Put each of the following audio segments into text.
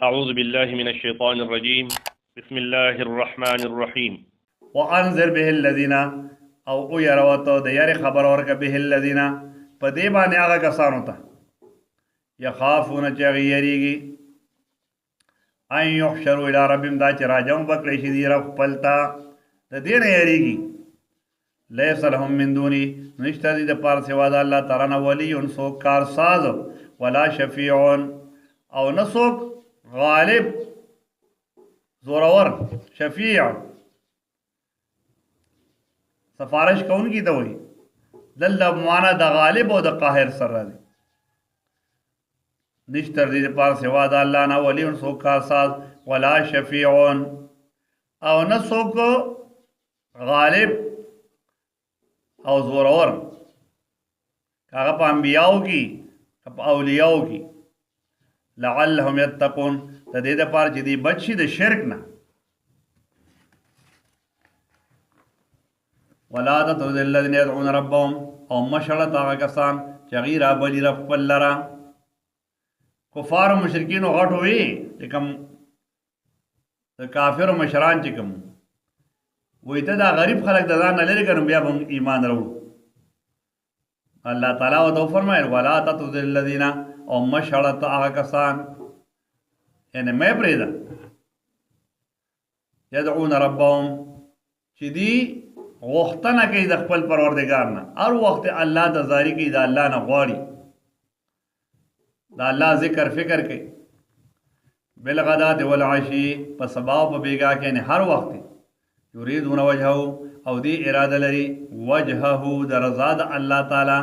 أعوذ بالله من الشيطان الرجيم بسم الله الرحمن الرحيم وانذر به الذين او يروتو د یاري خبر ورک به الذين په دې باندې هغه کسانو ته يخافون چې یریږي ان يحشروا الى ربهم دا چې راجم بکړي شي دی رب خپلتا د دې نه یریږي ليس لهم من دوني نشته دي د پار سوا د الله تعالی نه ولي سو کار ساز ولا شفيع او نسوک غالب زورور شفیع سفارش کون کی ته وي دلته معنا د غالب او د قاهر سره دی نشتر دې پار سوا د الله نه ولی سو کار ساز ولا شفیع او نسوک غالب او زورور کاغه په انبیاو کی په اولیاو کی لعلهم يتقون د دې د پاره چې دی بچي د شرک نه ولا تطرد الذين يدعون ربهم او مشلت هغه کسان چې غیر ابلی رب خپل لرا کفار او مشرکین غټ وي چې کوم د کافر او مشران چې کوم وې ته دا غریب خلک د ځان نه لري کړم بیا هم ایمان وروړو الله تعالی او فرمایي ولا تطرد الذين او مشړت هغه کسان یعنی مې پرېدا يدعون ربهم چې دی غوښتنه کوي د خپل پروردگار نه هر وخت الله د زاری کوي د الله نه غواړي د الله ذکر فکر کوي بالغداة والعشي په سبا او په بیګا کې نه هر وخت یریدون وجهه او دی اراده لري وجهه د رضا د الله تعالی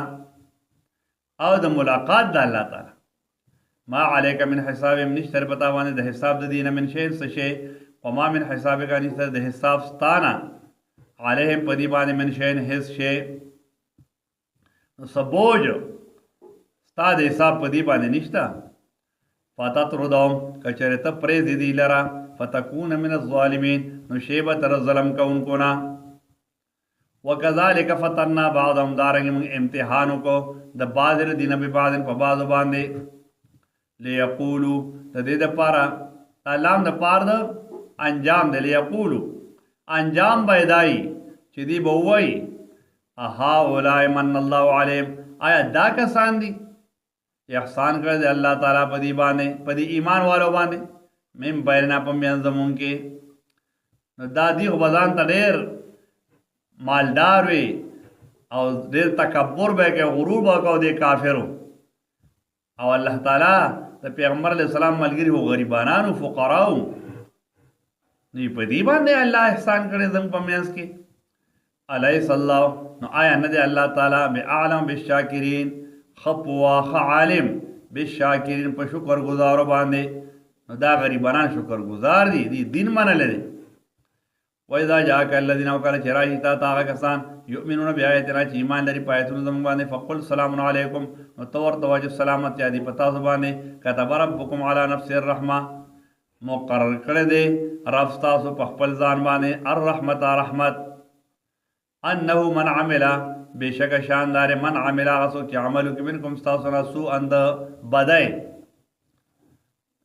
او د ملاقات د الله تعالی ما عليك من حساب نشتر پتا باندې د حساب د دینه من شي څه شي وما من حسابك نشتر د حساب ستانا عليهم پدی باندې من شي هیڅ شي سبوج ستا د حساب پدی باندې نشتا فتطردهم کچرته پرې دي لرا فتكون من الظالمين نشيبه تر ظلم کوونکو نا وكذلك فتنا بعضهم دارنګ امتحانو کو د بازر دینه به بعضن په بعض باندې ليقولوا تدې د پارا علام د پار د انجام د ليقولوا انجام بيدای چې دی بووي اها اولای من الله عليهم آیا دا کسان دي احسان کړ دې الله تعالی په دې باندې په دې ایمان والو باندې مم بیرنا په میان زمون کې نو دا دی غوځان ته ډېر مالدار وي او ډېر تکبر به کې غرور به کو دي کافرو او الله تعالی د پیغمبر علیہ السلام ملګری وو غریبانو فقراو نی په دې باندې الله احسان کړی زم په میانس کې الیس الله نو آیا نه دی الله تعالی بعلم بالشاکرین خپوا عالم بالشاکرین په شکر گزارو باندې نو دا غریبانان شکر گزار دي دی دین منل دي وإذا جاءك الذين وكانوا چرایتا تا کسان یؤمنون بیااتنا چې ایمان لري پایتونو زموږ باندې فقل سلام علیکم نو تور توجه سلامت یادی پتا زبانه كتب ربكم على نفس الرحمه مقرر کړی دی رب تاسو په خپل ځان باندې الرحمت رحمت انه من عمل بشک شاندار من عمل غسو چې عملو کې منکم تاسو نه سو اند بدای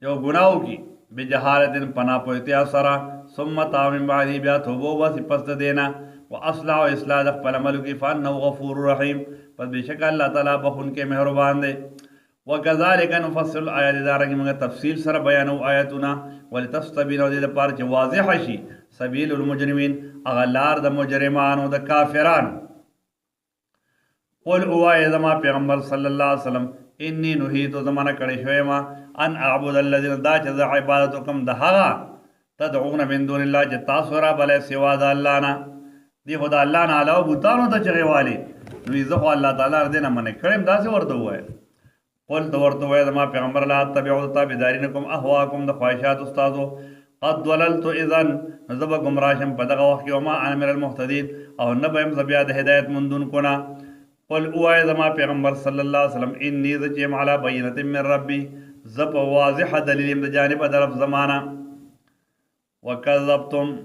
یو ګناو کی بجهالتن پنا پوتیا سرا ثم تام بعدی بیا توبو بس پس دینا واصلح و اصلاح خپل عمل کی فانه غفور رحیم پس بشک الله تعالی بخون کې مهربان دی وكذلك نفصل الآيات دارنګ موږ تفصیل سره بیانو آیاتونه ولتستبین د لپاره چې واضح شي سبیل المجرمین اغلار د مجرمانو د کافرانو قل اوای زما پیغمبر صلی الله علیه وسلم انی نهیت زمانہ کړي شوی ما ان اعبد الذين دا چې عبادت کوم د هغه تدعون من دون الله چې تاسو را بل سوا د الله نه دی خدای الله نه علاوه بوتانو ته چغي والی نو زه الله تعالی دې نه منې کړم دا څه ورته وای قل دورته وای زما پیغمبر لا تبعوا تابعدارینکم اهواکم د خواهشات استادو قد وللت اذن نذب گمراشم په دغه وخت کې ما ان من المهتدين او نه بهم زبیا د هدایت مندون کنا قل اوای زما پیغمبر صلی الله علیه وسلم انی ذجم علی بینه من ربی زب واضح دلیل د جانب طرف زمانہ وکذبتم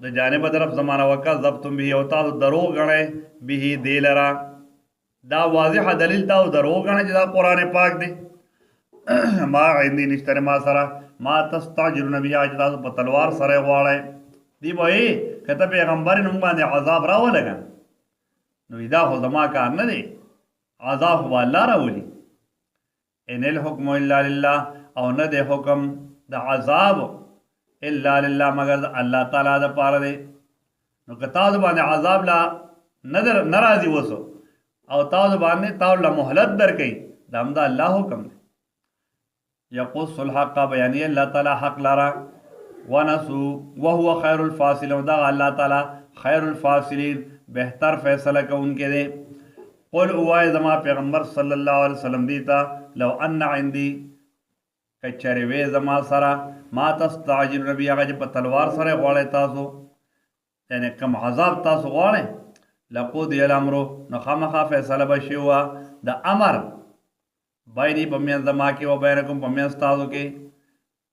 د جانب طرف زمانہ وکذبتم به او تاسو درو غړې به دیلرا دا واضح دلیل دا درو غنه چې دا قران پاک دی ما عندي نشتر ما سره ما تستعجلون بیا چې تاسو په تلوار سره غواړئ دی به که ته پیغمبر نوم باندې عذاب راولګا نو دا خو زما کار نه دی عذاب خو الله راولي ان الحكم الا لله او نه دی حکم د عذاب الا لله مگر د الله تعالی د پاره دی نو که تاسو باندې عذاب لا ناراضي وسو او تاسو باندې تاسو له مهلت درکې دا هم د الله حکم دی یقص الحق بیان الله تعالی حق لرا ونسو وهو خیر الفاصلین دا الله تعالی خیر الفاصلین بہتر فیصلہ کوونکے دے قل اوائے زما پیغمبر صلی اللہ علیہ وسلم دیتا لو ان عندي کچری وی زما سرا ما تستعجل ربی هغه چې په تلوار سره غواړی تاسو یعنی کم عذاب تاسو غواړی لقضی الامر نو خامخا فیصله به شي وه د امر بیني په منځ زما کې و بینکم په منځ تاسو کې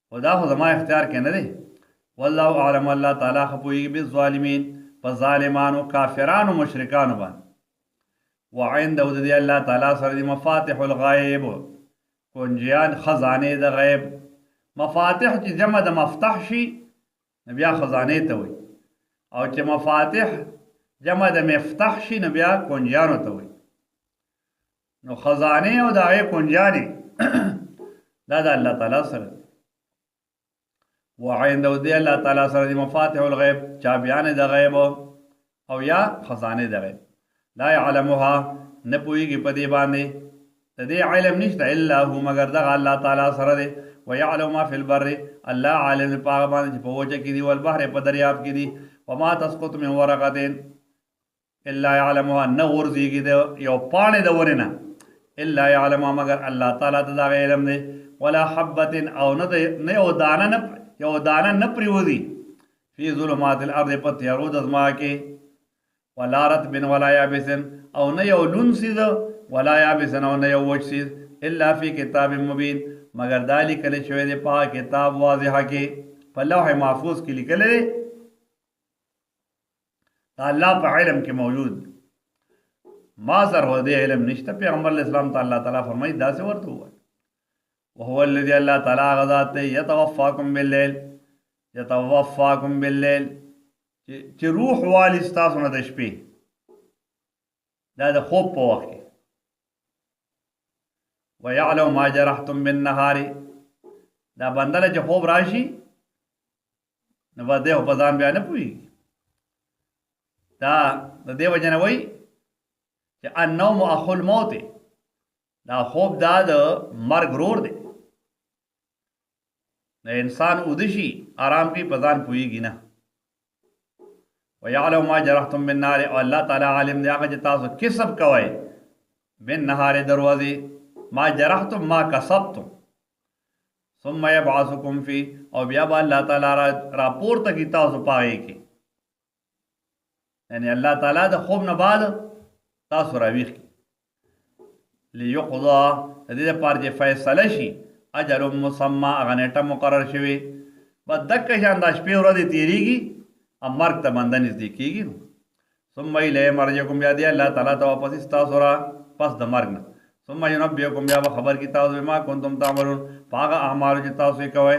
خو دا خو زما اختیار کې نه دی والله اعلم الله تعالی ښه پوهېږي بالظالمین په ظالمانو کافرانو مشرکانو باندې وعنده د دې الله تعالی سره د مفاتح الغیب کنجیان خزانې د غیب مفاتح چې جمع د مفتح شي نو بیا خزانې ته وایي او چې مفاتح جمع د مفتح شي نو بیا کنجیانو ته وایي نو خزانې او د هغې کنجیانې دا د الله تعالی سره وعنده د الله تعالی سره د مفاتح الغیب چابیانې د غیب او یا خزانې د غیب لا يعلمها نه پوهېږي په دې باندې د دې علم نشته الا هو مگر دغه الله تعالی سره دی ويعلم ما في البر الله عالم په هغه باندې چې په وجه کې دي والبحر په دریاب کې دي وما تسقط من ورقه الا يعلمها نه غورځېږي د یو پاڼې د ونې نه الا يعلمها مگر الله تعالی ته دغه علم دی ولا حبة او نه یو دانه نه پرېوځي فی ظلمات الارض په تیارو د ځمکه کې ولا رطب ولا یابس او نه یو لون سیز ولا یابس او نه یو وچ سیز الا فی کتاب مبین مگر دا لیکل شوی دی په کتاب واضحه کې په لوح محفوظ کې لیکل دی دا الله په علم کې موجود ما سره و دې علم نشته پیغمبر اسلام تعالی تعالی فرمایي دا څه ورته وایي وهو الذي الله تعالی غذات يتوفاكم بالليل چې روح والی ستاسو نه د شپې دا د خوب په وخت کې ويعلم ما جرحتم بالنهار دا بندله چې خوب راشي نو به دی په ځان بیا نه پوهېږي دا د دې وجه نه وایي چې النوم اخو الموت دا خوب دا د مرګ رور دی د انسان اودشي آرام کې په ځان پوهېږي نه ويعلم ما جرحتم بالنهار او الله تعالی عالم دی هغه چې تاسو کسب کوئ بالنهار دروازې ما جرحتم ما کسبتم ثم يبعثكم فی او بیا به الله تعالی راپورته کی تاسو پاږئ کې یعنی الله تعالی د خوب نه بعد تاسو راویښ کی لیقضا د دې لپاره چې فیصله شي اجل مسمى هغه نیټه مقرر شوې بس دکه شان دا شپې ورځې تېرېږي او مرګ ته بنده نږدې کېږي نو ثم الیه مرجعکم بیا دی الله تعالی ته واپس ستاسو را پس د مرګ نه ثم ينبئکم بیا به خبر کی تاسو بما کنتم تعملون په هغه اعمالو چې تاسو یې کوئ